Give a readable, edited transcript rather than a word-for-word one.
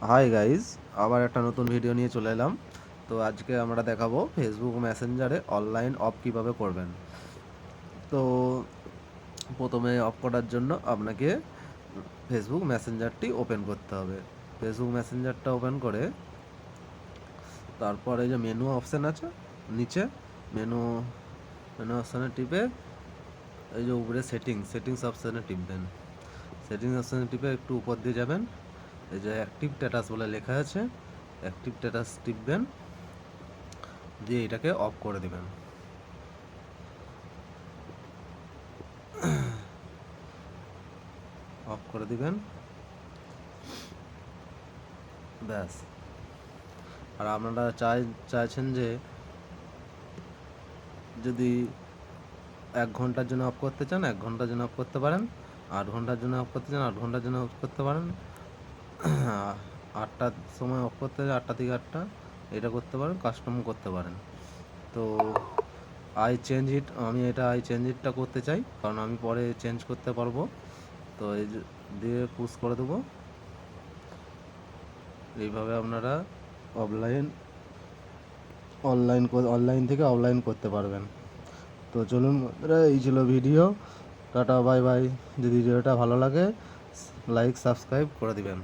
Hi guys, আবার একটা নতুন ভিডিও নিয়ে চলে এলাম। তো আজকে আমরা দেখাবো ফেসবুক মেসেঞ্জারে অনলাইন অফ কিভাবে করবেন। তো প্রথমে অফ করার জন্য আপনাকে ফেসবুক মেসেঞ্জারটি ওপেন করতে হবে। ফেসবুক মেসেঞ্জারটা ওপেন করে তারপরে যে মেনু অপশান আছে নিচে, মেনু মেনু অপশানে টিপে এই যে উপরে সেটিংস অপশানে টিপবেন। সেটিংস অপশানে টিপে একটু উপর দিয়ে যাবেন, এই যে অ্যাক্টিভ স্ট্যাটাস বলে লেখা আছে, অ্যাক্টিভ স্ট্যাটাস টিপবেন, দিয়ে এটাকে অফ করে দেবেন। অফ করে দিবেন, ব্যাস। আর আপনারা চাইছেন যে যদি 1 ঘন্টার জন্য অফ করতে চান 1 ঘন্টার জন্য অফ করতে পারেন, 8 ঘন্টার জন্য অফ করতে চান 8 ঘন্টার জন্য অফ করতে পারেন, 8টার সময় অফ করতে চান 8টা থেকে 8টা, এটা করতে পারেন, কাস্টম করতে পারেন। তো আমি আই চেঞ্জ ইটটা করতে চাই, কারণ আমি পরে চেঞ্জ করতে পারবো। তো এই দিয়ে পুশ করে দেবো। এইভাবে আপনারা অফলাইন অনলাইন থেকে অফলাইন করতে পারবেন। তো চলুন বন্ধুরা, এই ছিল ভিডিও। Tata, bye bye. যদি ভিডিওটা ভালো লাগে লাইক সাবস্ক্রাইব করে দিবেন।